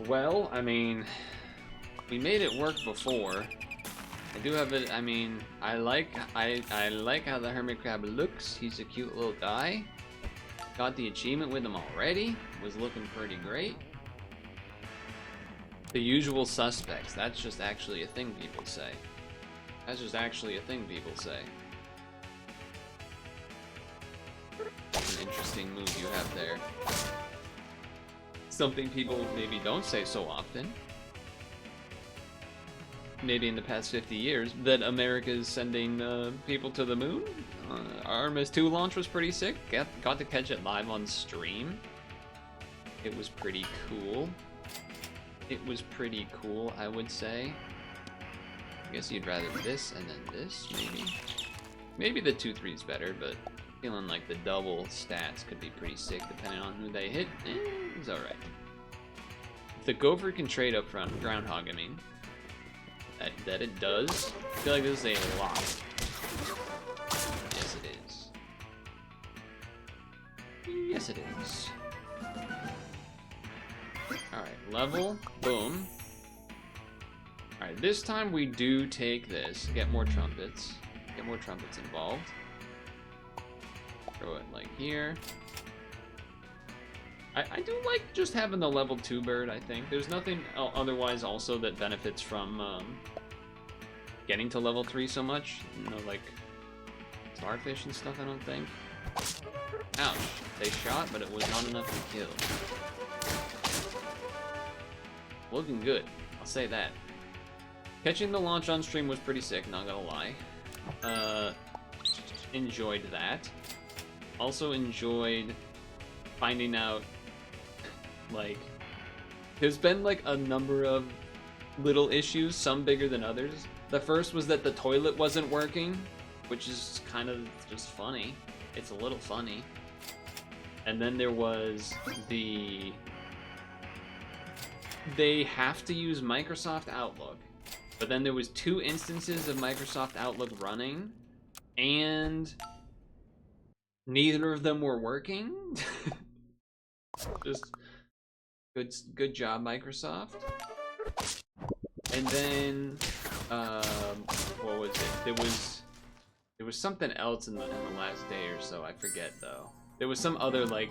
Well, I mean, we made it work before. I do have it. I mean, I like how the hermit crab looks. He's a cute little guy. Got the achievement with him already. Was looking pretty great. The usual suspects. That's just actually a thing people say. That's just actually a thing people say. An interesting move you have there. Something people maybe don't say so often. Maybe in the past 50 years, that America is sending people to the moon. Artemis 2 launch was pretty sick. Got to catch it live on stream. It was pretty cool. It was pretty cool, I would say. I guess you'd rather this and then this, maybe. Maybe the 2-3 is better, but feeling like the double stats could be pretty sick depending on who they hit. It's alright. If the Gopher can trade up front, Groundhog, I mean. That it does. I feel like this is a lot. Yes, it is. Yes, it is. Alright, level. Boom. Alright, this time we do take this. Get more trumpets. Get more trumpets involved. Throw it like here. I do like just having the level 2 bird, I think. There's nothing otherwise also that benefits from getting to level 3 so much. You know, like starfish and stuff, I don't think. Ouch. They shot, but it was not enough to kill. Looking good. I'll say that. Catching the launch on stream was pretty sick, not gonna lie. Enjoyed that. Also enjoyed finding out, like, there's been like a number of little issues, some bigger than others. The first was that the toilet wasn't working, which is kind of just funny. It's a little funny. And then there was they have to use Microsoft Outlook, but then there was 2 instances of Microsoft Outlook running, and neither of them were working. Just good job, Microsoft. And then what was it? There was something else in the last day or so. I forget though. There was some other like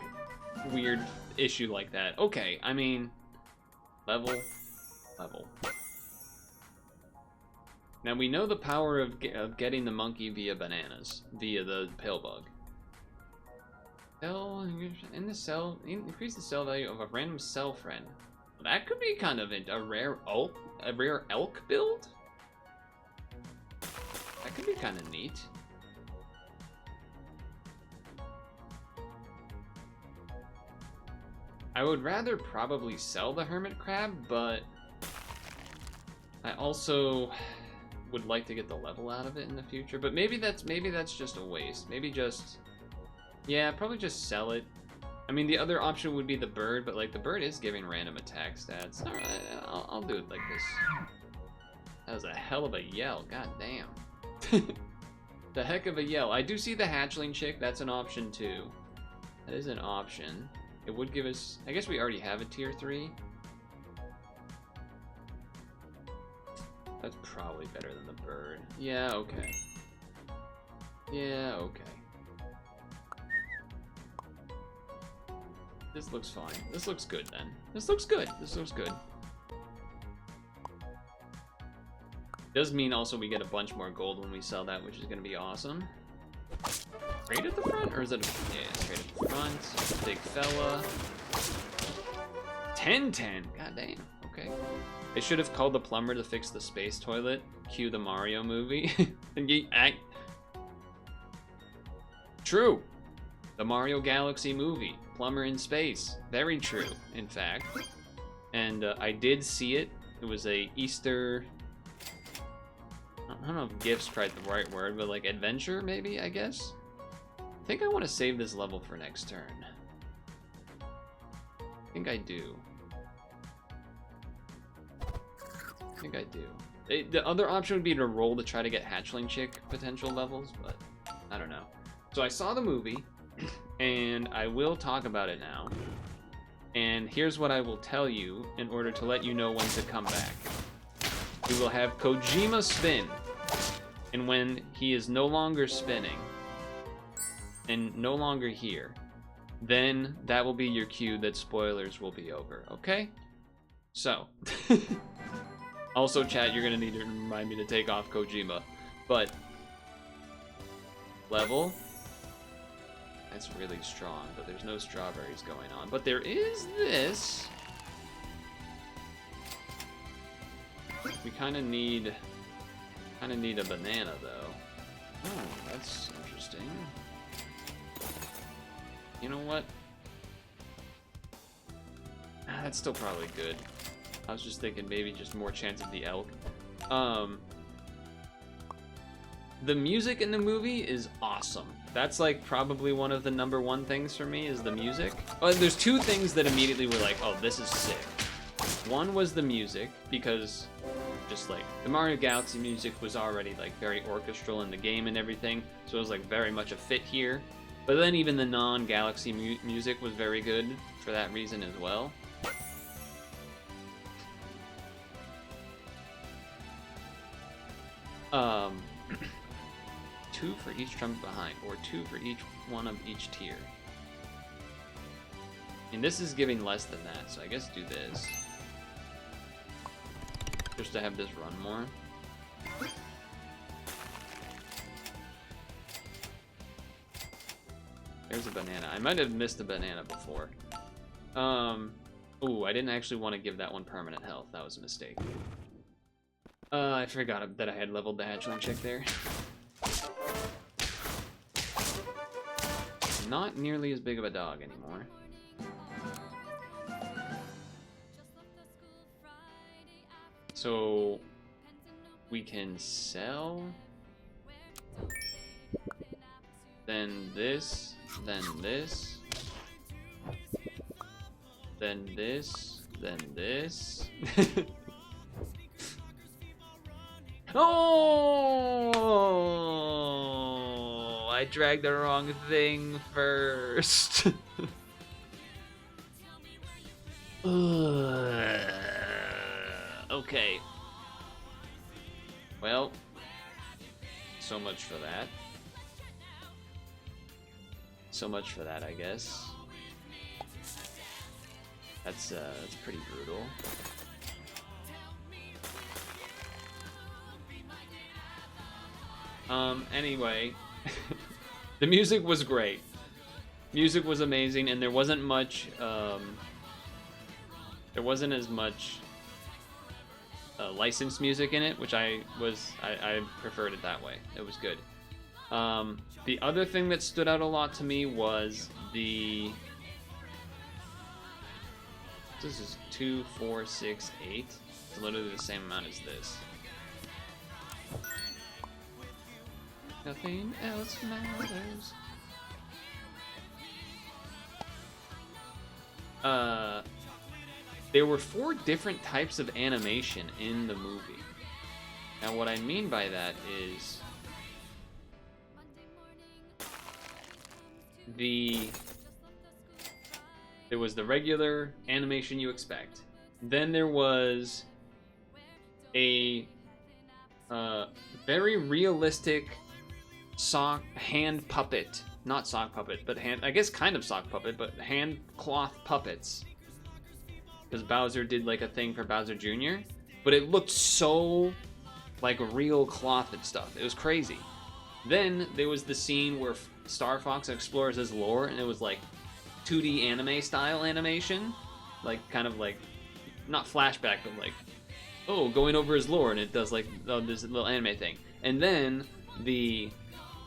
weird issue like that. Okay, I mean, level. Now we know the power of getting the monkey via bananas, via the pale bug. Cell in the cell, increase the cell value of a random cell friend. That could be kind of a rare elk build. That could be kind of neat. I would rather probably sell the hermit crab, but I also would like to get the level out of it in the future. But maybe that's just a waste. Maybe just, yeah, probably just sell it. I mean, the other option would be the bird, but like the bird is giving random attack stats. All right, I'll do it like this. That was a hell of a yell. God damn. The heck of a yell. I do see the hatchling chick. That's an option too. That is an option. It would give us, I guess we already have a tier 3. That's probably better than the bird. Yeah, okay. Yeah, okay. This looks fine. This looks good then. This looks good. This looks good. Does mean also we get a bunch more gold when we sell that, which is going to be awesome. Straight at the front? Or is it a... Yeah, straight at the front. Big fella. 10-10. God damn. Okay. They should have called the plumber to fix the space toilet. Cue the Mario movie. True. The Mario Galaxy movie. Plumber in space. Very true, in fact. And I did see it. It was a Easter... I don't know if gift's quite the right word, but like adventure, maybe, I guess? I think I want to save this level for next turn. I think I do. I think I do. The other option would be to roll to try to get hatchling chick potential levels, but I don't know. So I saw the movie, and I will talk about it now. And here's what I will tell you in order to let you know when to come back. We will have Kojima spin. And when he is no longer spinning, and no longer here, then that will be your cue that spoilers will be over, okay? So, also chat, you're gonna need to remind me to take off Kojima, but level, that's really strong, but there's no strawberries going on. But there is this. We kind of need a banana though. Oh, that's interesting. You know what? That's still probably good. I was just thinking maybe just more chance of the elk. The music in the movie is awesome. That's like probably one of the #1 things for me is the music. Oh, there's two things that immediately were like, oh, this is sick. One was the music, because just like the Mario Galaxy music was already like very orchestral in the game and everything, so it was like very much a fit here. But then even the non-Galaxy music was very good for that reason as well. Two for each trumpet behind, or 2 for each one of each tier. And this is giving less than that, so I guess do this. Just to have this run more. There's a banana. I might have missed a banana before. Ooh, I didn't actually want to give that one permanent health. That was a mistake. I forgot that I had leveled the hatchling chick there. Not nearly as big of a dog anymore. So we can sell, then this, then this, then this, then this. Oh, I dragged the wrong thing first. Okay. Well, so much for that. So much for that, I guess. That's pretty brutal. Anyway, the music was great. Music was amazing, and there wasn't much, there wasn't as much licensed music in it, which I preferred it that way. It was good. The other thing that stood out a lot to me was the... This is 2, 4, 6, 8. It's literally the same amount as this. Nothing else matters. There were 4 different types of animation in the movie. Now what I mean by that is there was the regular animation you expect. Then there was a very realistic hand puppet, not sock puppet, but I guess kind of sock puppet, but hand cloth puppets. Because Bowser did like a thing for Bowser Jr., but it looked so like real cloth and stuff. It was crazy. Then there was the scene where Star Fox explores his lore, and it was like 2D anime style animation, like kind of like not flashback, but like going over his lore, and it does like this little anime thing. And then the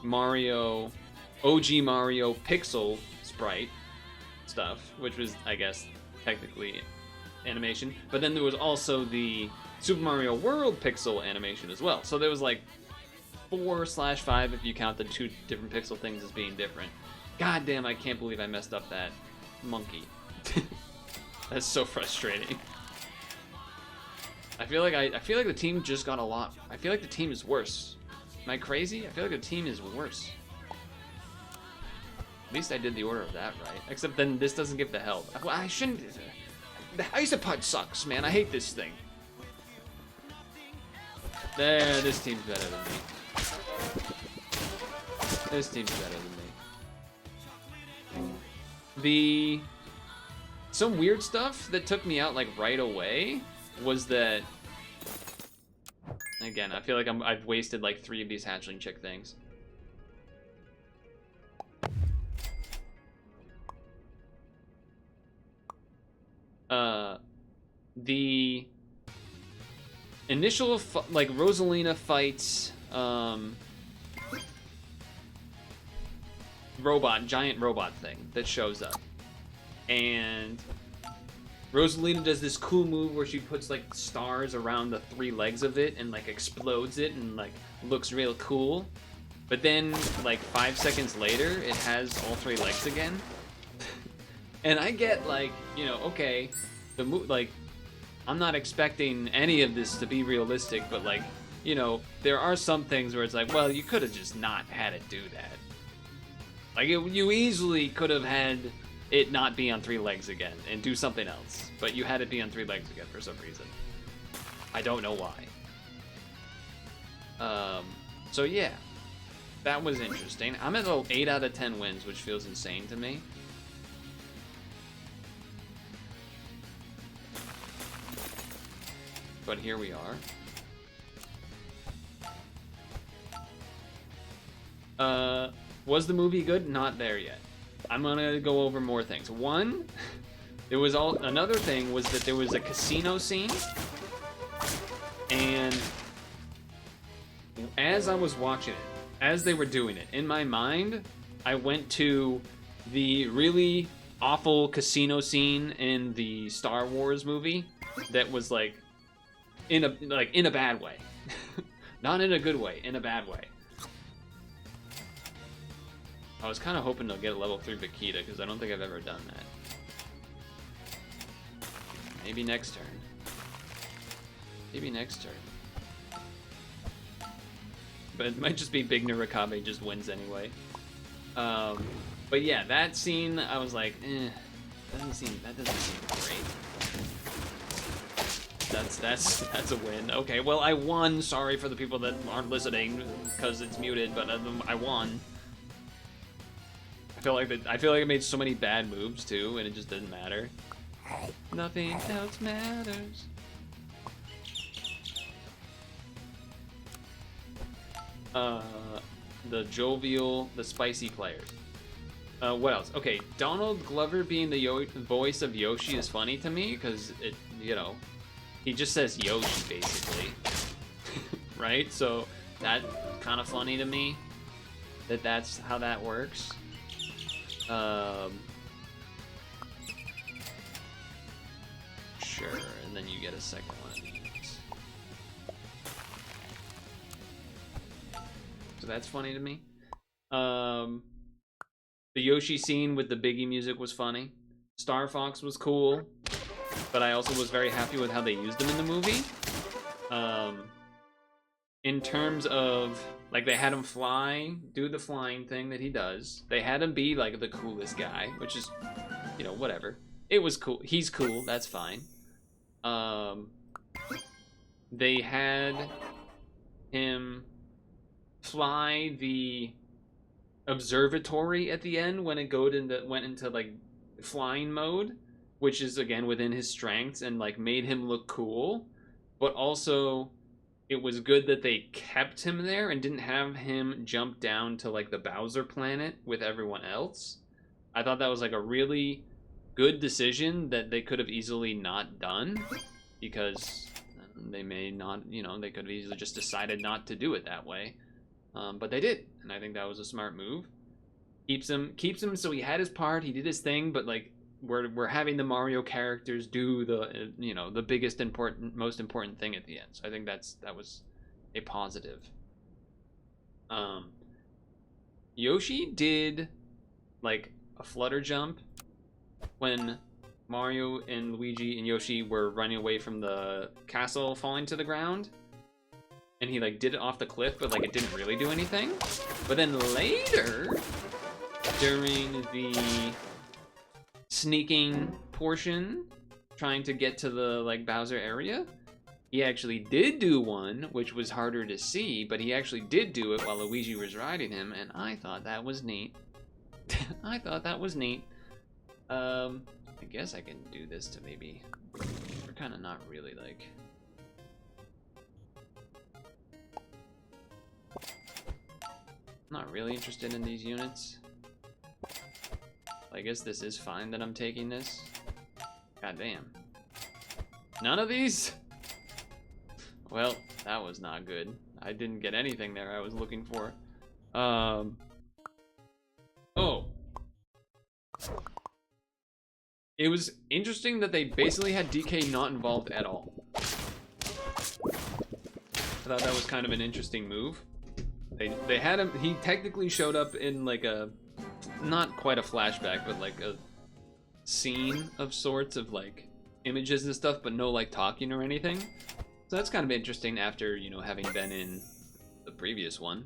OG Mario pixel sprite stuff, which was, I guess, technically animation. But then there was also the Super Mario World pixel animation as well. So there was like 4/5 if you count the 2 different pixel things as being different. God damn, I can't believe I messed up that monkey. That's so frustrating. I feel like the team just got a lot. I feel like the team is worse. Am I crazy? I feel like the team is worse. least I did the order of that right. Except then this doesn't give the health. Well, I shouldn't. The isopod sucks, man. I hate this thing. There, this team's better than me. This team's better than me. Some weird stuff that took me out like right away was that, again, I feel like I've wasted like 3 of these hatchling chick things. The initial like Rosalina fights giant robot thing that shows up, and Rosalina does this cool move where she puts like stars around the 3 legs of it and like explodes it and like looks real cool. But then like 5 seconds later, it has all 3 legs again. And I get like, you know, okay, the like, I'm not expecting any of this to be realistic, but like, you know, there are some things where it's like, well, you could have just not had it do that. Like, you easily could have had it not be on 3 legs again and do something else, but you had it be on 3 legs again for some reason. I don't know why. So yeah, that was interesting. I'm at an 8 out of 10 wins, which feels insane to me. But here we are. Was the movie good? Not there yet. I'm gonna go over more things. One, there was another thing was that there was a casino scene, and as I was watching it, as they were doing it, in my mind, I went to the really awful casino scene in the Star Wars movie that was like in a bad way. Not in a good way, in a bad way. I was kind of hoping to get a level 3 Vegeta, because I don't think I've ever done that. Maybe next turn. Maybe next turn. But it might just be Big Narakabe just wins anyway. But yeah, that scene, I was like, that doesn't seem great. That's a win. Okay, well, I won. Sorry for the people that aren't listening because it's muted, but I won. I feel like I made so many bad moves too, and it just didn't matter. Nothing else matters. The jovial, the spicy players. What else? Okay, Donald Glover being the voice of Yoshi is funny to me because it, you know, he just says Yoshi basically, right? So that's kind of funny to me that that's how that works. Sure, and then you get a second one of these. So that's funny to me. The Yoshi scene with the Biggie music was funny. Star Fox was cool, but I also was very happy with how they used him in the movie. In terms of, like, they had him do the flying thing that he does. They had him be, like, the coolest guy, which is, you know, whatever. It was cool. He's cool. That's fine. They had him fly the observatory at the end when it went into like flying mode, which is again within his strengths and like made him look cool, but also it was good that they kept him there and didn't have him jump down to like the Bowser planet with everyone else. I thought that was like a really good decision that they could have easily not done, because they may not, you know, they could have easily just decided not to do it that way. But they did, and I think that was a smart move. Keeps him so he had his part, he did his thing, but like we're having the Mario characters do the, you know, the biggest most important thing at the end. So I think that was a positive. Yoshi did like a flutter jump when Mario and Luigi and Yoshi were running away from the castle falling to the ground. And he like did it off the cliff, but like it didn't really do anything. But then later, during the sneaking portion, trying to get to the like Bowser area. He actually did do one, which was harder to see, but he actually did do it while Luigi was riding him, and I thought that was neat. I thought that was neat. I guess I can do this to maybe... We're kind of not really, like... Not really interested in these units. I guess this is fine that I'm taking this. God damn. None of these? Well, that was not good. I didn't get anything there I was looking for. Oh. It was interesting that they basically had DK not involved at all. I thought that was kind of an interesting move. They had him, he technically showed up in like a, not quite a flashback, but like a scene of sorts of like images and stuff, but no like talking or anything. So that's kind of interesting after, you know, having been in the previous one.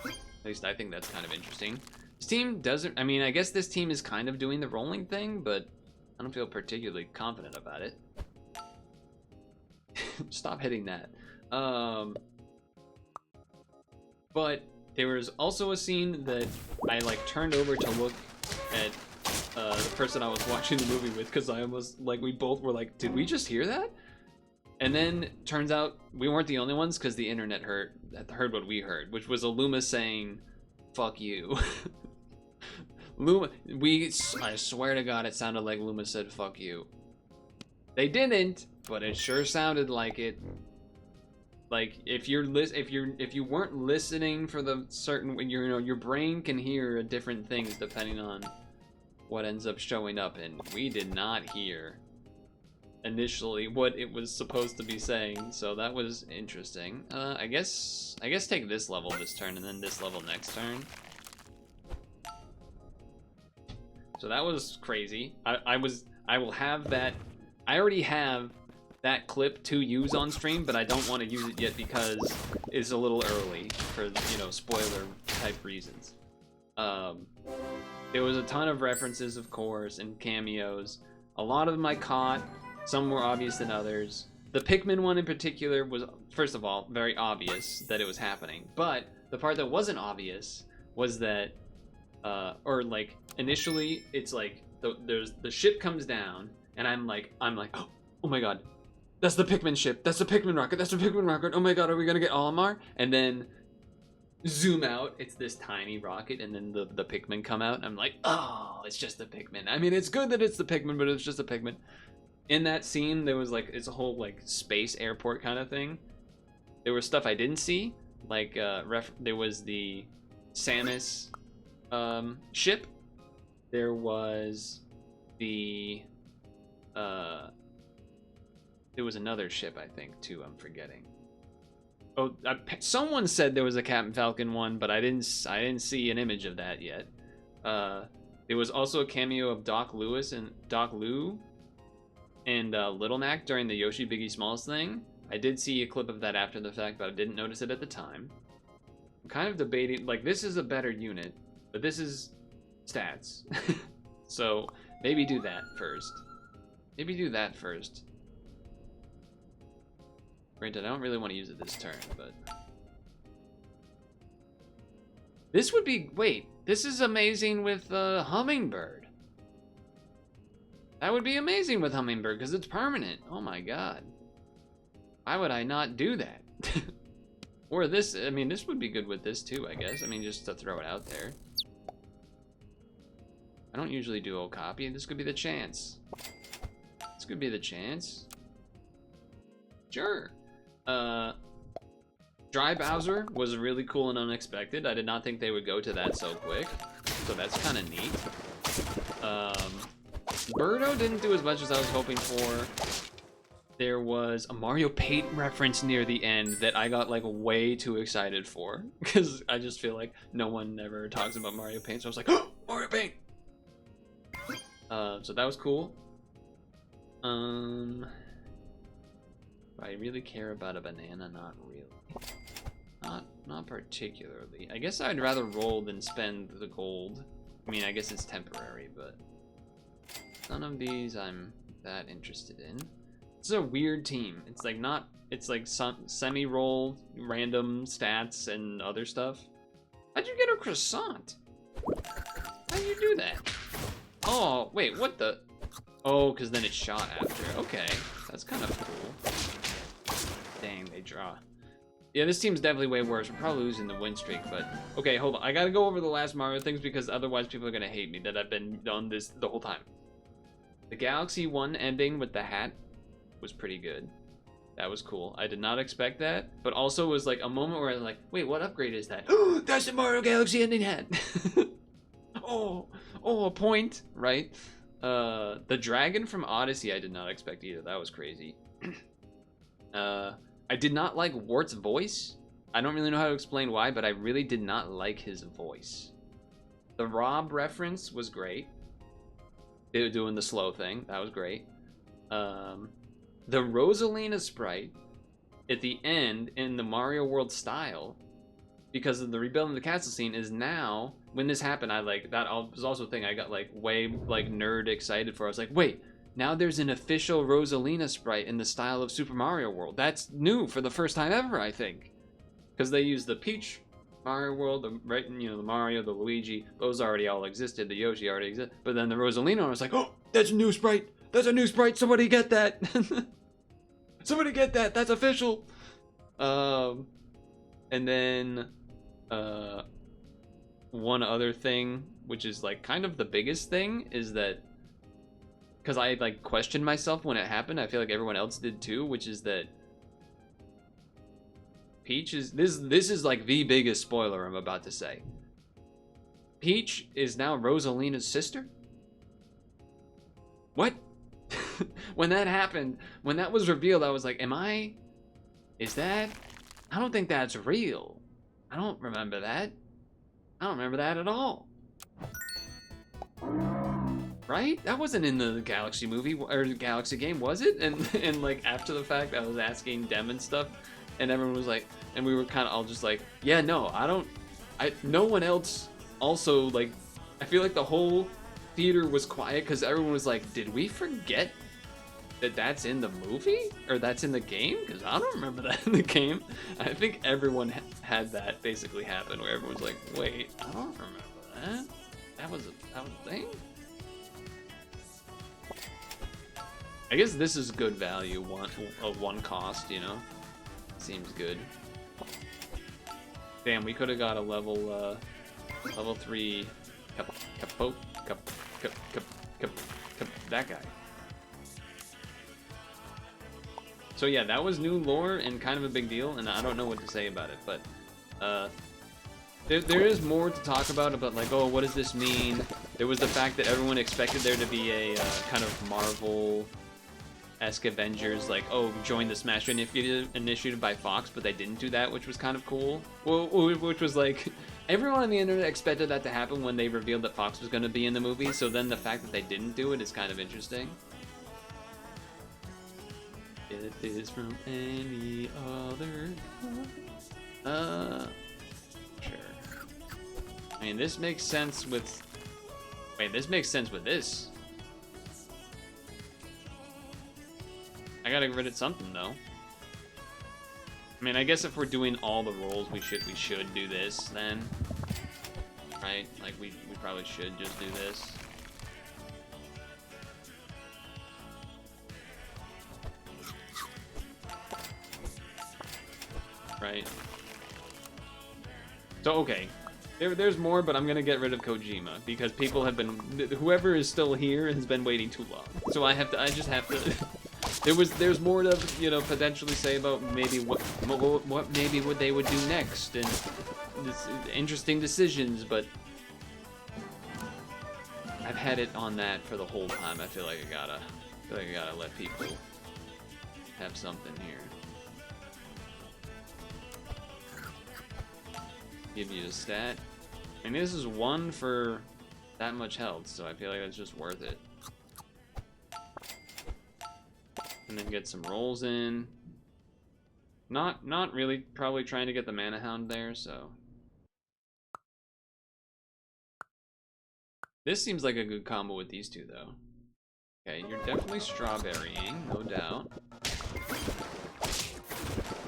At least I think that's kind of interesting. This team doesn't, I mean, I guess this team is kind of doing the rolling thing, but I don't feel particularly confident about it. Stop hitting that. But there was also a scene that I like turned over to look at the person I was watching the movie with, because I almost, like, we both were like, did we just hear that? And then turns out we weren't the only ones, because the internet heard what we heard, which was a Luma saying, "Fuck you." Luma, I swear to God, it sounded like Luma said, "Fuck you." They didn't, but it sure sounded like it. Like if you weren't listening for the certain, you know, your brain can hear different things depending on what ends up showing up, and we did not hear initially what it was supposed to be saying, so that was interesting. I guess take this level this turn and then this level next turn. So that was crazy. I will have that. I already have that clip to use on stream, but I don't want to use it yet because it's a little early for, you know, spoiler type reasons. There was a ton of references, of course, and cameos. A lot of them I caught. Some more obvious than others. The Pikmin one in particular was, first of all, very obvious that it was happening. But the part that wasn't obvious was that, or like initially, it's like the ship comes down, and I'm like, oh my god, that's the Pikmin ship. That's the Pikmin rocket. That's the Pikmin rocket. Oh my god, are we gonna get Olimar? And then zoom out, it's this tiny rocket, and then the Pikmin come out, and I'm like, oh, it's just the Pikmin. I mean, it's good that it's the Pikmin, but it's just a Pikmin. In that scene, there was like, it's a whole like space airport kind of thing. There was stuff I didn't see, like there was the Samus ship. There was the there was another ship, I think, too. I'm forgetting. Oh, someone said there was a Captain Falcon one, but I didn't see an image of that yet. There was also a cameo of Doc Lou and Little Mac during the Yoshi Biggie Smalls thing. I did see a clip of that after the fact, but I didn't notice it at the time. I'm kind of debating, like, this is a better unit, but this is stats. So maybe do that first. Maybe do that first. Granted, I don't really want to use it this turn, but... This would be... Wait, this is amazing with Hummingbird. That would be amazing with Hummingbird, because it's permanent. Oh my god. Why would I not do that? Or this... I mean, this would be good with this too, I guess. I mean, just to throw it out there. I don't usually do Okapi. This could be the chance. This could be the chance. Sure. Dry Bowser was really cool and unexpected. I did not think they would go to that so quick. So that's kind of neat. Birdo didn't do as much as I was hoping for. There was a Mario Paint reference near the end that I got like way too excited for. Because I just feel like no one ever talks about Mario Paint. So I was like, oh, Mario Paint! So that was cool. Do I really care about a banana? Not really. Not Not particularly. I guess I'd rather roll than spend the gold. I mean, I guess it's temporary, but none of these I'm that interested in. This is a weird team. It's like not, it's like semi-roll, random stats and other stuff. How'd you get a croissant? How'd you do that? Oh, wait, what the? Oh, because then it shot after. Okay, that's kind of cool. Dang, they draw. Yeah, this team's definitely way worse. We're probably losing the win streak, but... Okay, hold on. I gotta go over the last Mario things because otherwise people are gonna hate me that I've been on this the whole time. The Galaxy 1 ending with the hat was pretty good. That was cool. I did not expect that, but also was like a moment where I was like, wait, what upgrade is that? Oh, that's the Mario Galaxy ending hat! oh, a point, right? The dragon from Odyssey I did not expect either. That was crazy. I did not like Wart's voice. I don't really know how to explain why, but I really did not like his voice. The Rob reference was great. They were doing the slow thing. That was great. The Rosalina sprite at the end in the Mario World style, because of the rebuilding the castle scene, is now, when this happened, I like, that was also a thing I got like way like nerd excited for. I was like, wait, now there's an official Rosalina sprite in the style of Super Mario World. That's new for the first time ever, I think. Because they used the Peach Mario World, the Mario, the Luigi, those already all existed, the Yoshi already existed. But then the Rosalina, I was like, oh, that's a new sprite! That's a new sprite, somebody get that! Somebody get that, that's official! And then, one other thing, which is like kind of the biggest thing, is that because I like questioned myself when it happened. I feel like everyone else did too, which is that Peach is this is like the biggest spoiler I'm about to say. Peach is now Rosalina's sister? What? When that happened, when that was revealed, I was like, is that? I don't think that's real. I don't remember that. I don't remember that at all. Right? That wasn't in the Galaxy movie or Galaxy game, was it? And like after the fact, I was asking Dem and stuff, and everyone was like, and we were kind of all just like, yeah, no, no one else also like, I feel like the whole theater was quiet because everyone was like, did we forget that that's in the movie or that's in the game? Because I don't remember that in the game. I think everyone had that basically happen where everyone's like, wait, I don't remember that. That was a thing. I guess this is good value, one cost, you know? Seems good. Damn, we could have got a level 3 that guy. So yeah, that was new lore and kind of a big deal, and I don't know what to say about it, but there is more to talk about like, oh, what does this mean? There was the fact that everyone expected there to be a kind of Marvel-esque Avengers, like, oh, join the Smash initiative by Fox, but they didn't do that, which was kind of cool. Well, which was like, everyone on the internet expected that to happen when they revealed that Fox was going to be in the movie, so then the fact that they didn't do it is kind of interesting. It is from any other... Sure. I mean, this makes sense with... Wait, this makes sense with this. I gotta get rid of something, though. I mean, I guess if we're doing all the roles, we should do this, then. Right? Like, we probably should just do this. Right? So, okay. There's more, but I'm gonna get rid of Kojima, because people have been... Whoever is still here has been waiting too long. So I just have to... There's more to, you know, potentially say about maybe what maybe what they would do next, and interesting decisions, but... I've had it on that for the whole time. I feel like I gotta let people have something here. Give you a stat. I mean, this is 1 for that much health, so I feel like that's just worth it. And then get some rolls in. Not really. Probably trying to get the Mana Hound there, so. This seems like a good combo with these two, though. Okay, you're definitely strawberrying, no doubt.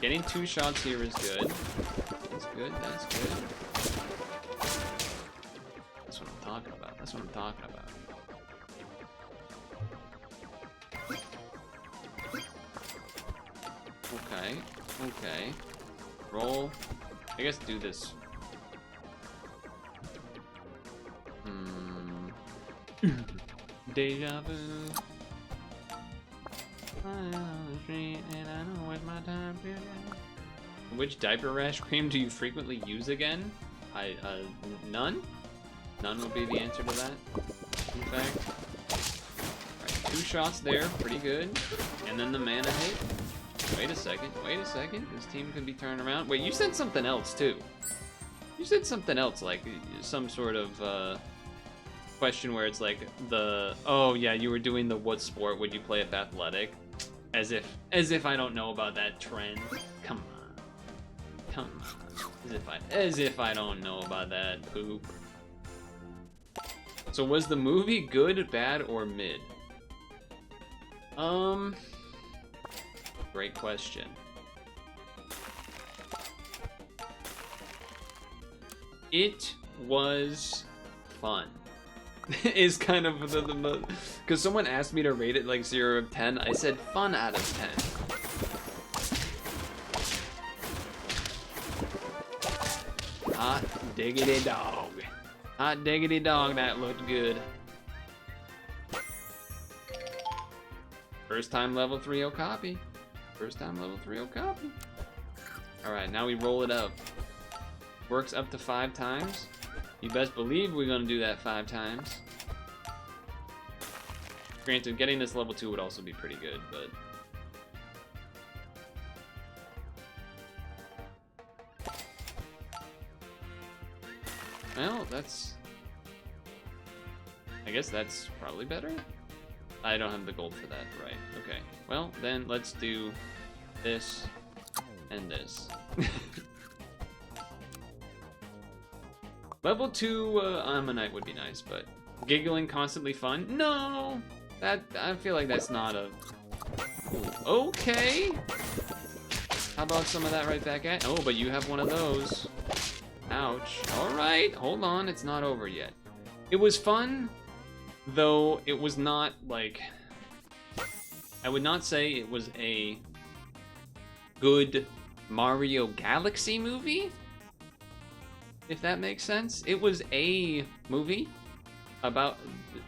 Getting 2 shots here is good. That's good, that's good. That's what I'm talking about. That's what I'm talking about. Okay, okay. Roll. I guess do this. Deja vu. I'm on the street and I know it's my time to go. Which diaper rash cream do you frequently use again? None? None would be the answer to that, in fact. Alright, 2 shots there, pretty good. And then the mana hit. Wait a second, this team could be turned around. Wait, you said something else, too. You said something else, like some sort of, question where it's like oh yeah, you were doing the what sport would you play if athletic? As if I don't know about that trend. Come on. As if I don't know about that poop. So was the movie good, bad, or mid? Great question. It was fun. Is kind of the because someone asked me to rate it like 0 of 10. I said fun out of 10. Hot diggity dog. Hot diggity dog, that looked good. First time level 3-0 copy. First time level 3-0 copy. Alright, now we roll it up. Works up to 5 times. You best believe we're gonna do that 5 times. Granted, getting this level 2 would also be pretty good, but... Well, that's... I guess that's probably better? I don't have the gold for that, right. Okay, well, then let's do this and this. Level 2 Ammonite would be nice, but giggling constantly fun? No! That, I feel like that's not a... Ooh, okay! How about some of that right back at... Oh, but you have one of those. Ouch. Alright, hold on, it's not over yet. It was fun, though it was not, like... I would not say it was a good Mario Galaxy movie, if that makes sense. It was a movie about,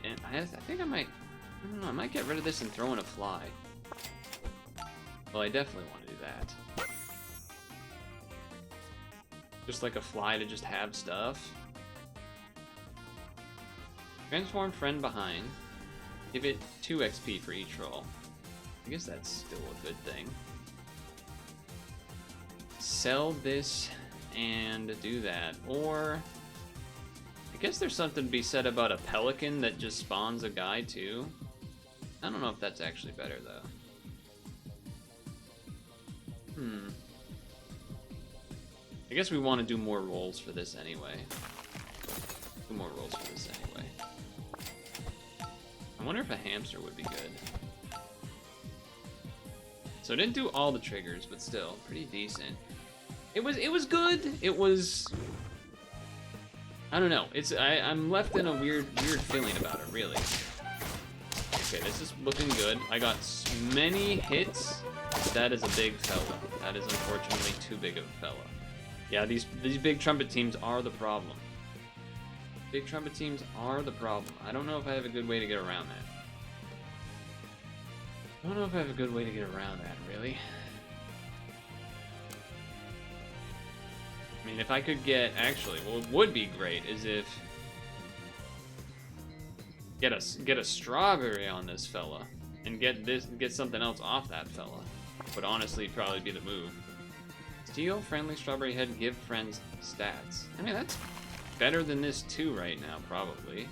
and I think I don't know, I might get rid of this and throw in a fly. Well, I definitely want to do that. Just like a fly to just have stuff. Transform friend behind. Give it 2 XP for each roll. I guess that's still a good thing. Sell this and do that. Or I guess there's something to be said about a pelican that just spawns a guy too. I don't know if that's actually better though. I guess we want to do more rolls for this anyway. Do more rolls for this anyway. I wonder if a hamster would be good. So I didn't do all the triggers, but still, pretty decent. It was good. It was, I don't know. I'm left in a weird feeling about it, really. Okay, this is looking good. I got many hits. That is a big fella. That is unfortunately too big of a fella. Yeah, these big trumpet teams are the problem. Big trumpet teams are the problem. I don't know if I have a good way to get around that. I don't know if I have a good way to get around that, really. I mean, if I could get, actually, what would be great is if get a strawberry on this fella and get something else off that fella. Would honestly probably be the move. Steal friendly strawberry head, give friends stats. I mean, that's better than this too right now, probably.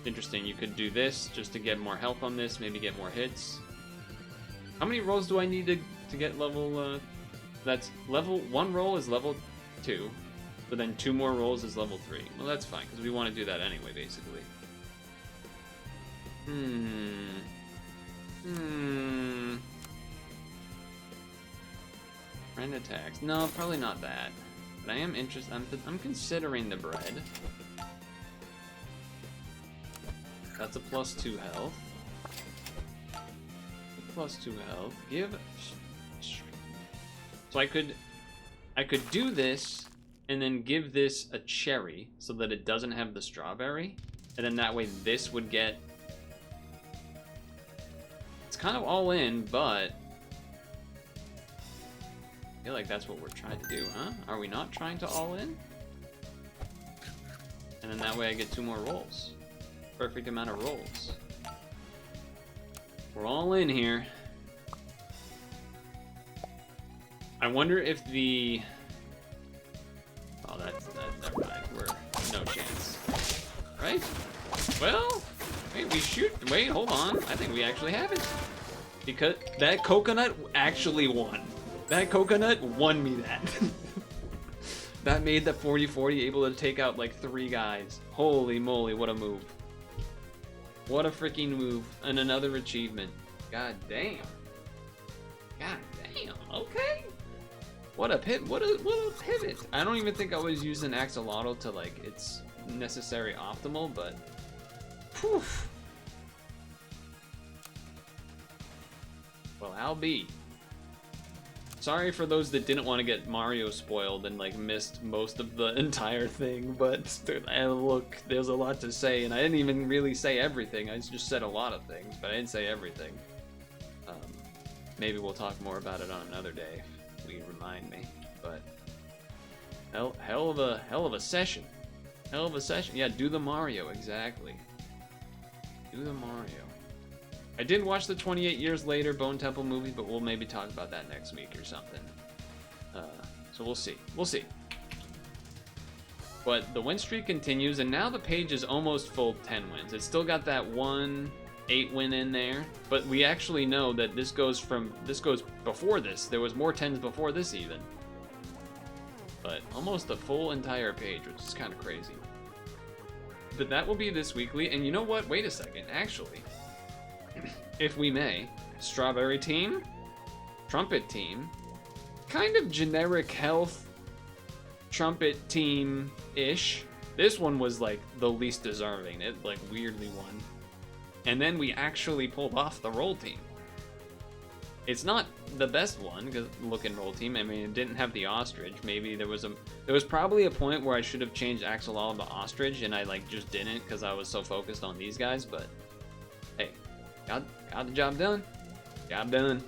Interesting, you could do this just to get more health on this, maybe get more hits. How many rolls do I need to get level, that's level, 1 roll is level 2, but then 2 more rolls is level 3. Well, that's fine, because we want to do that anyway, basically. Friend attacks. No, probably not that. But I am interested, I'm considering the bread. That's a +2 health. +2 health. Give. So I could do this and then give this a cherry so that it doesn't have the strawberry, and then that way this would get. It's kind of all in, but I feel like that's what we're trying to do, huh? Are we not trying to all in? And then that way I get 2 more rolls. Perfect amount of rolls. We're all in here. I wonder if the... Oh, never mind. We're... No chance. Right? Well... Wait, hold on. I think we actually have it. Because that coconut actually won. That coconut won me that. That made the 40-40 able to take out like 3 guys. Holy moly, what a move. What a freaking move. And another achievement. God damn. God damn. Okay. What a pivot. I don't even think I was using Axolotl to like its necessary optimal, but poof. Well, I'll be. Sorry for those that didn't want to get Mario spoiled and like missed most of the entire thing, but look, there's a lot to say, and I didn't even really say everything. I just said a lot of things, but I didn't say everything. Maybe we'll talk more about it on another day if we remind me. But hell of a session. Hell of a session. Yeah, do the Mario, exactly. Do the Mario. I did watch the 28 Years Later Bone Temple movie, but we'll maybe talk about that next week or something. So we'll see. We'll see. But the win streak continues, and now the page is almost full 10 wins. It's still got that 1 8 win in there, but we actually know that this goes before this. There was more 10s before this even. But almost a full entire page, which is kind of crazy. But that will be this weekly, and you know what? Wait a second, actually. If we may, Strawberry Team, Trumpet Team, kind of generic health Trumpet Team-ish. This one was like the least deserving. It like weirdly won. And then we actually pulled off the Roll Team. It's not the best one, looking Roll Team. I mean, it didn't have the ostrich. Maybe there was probably a point where I should have changed Axolotl to ostrich, and I like just didn't because I was so focused on these guys. But hey, got the job done. Job done.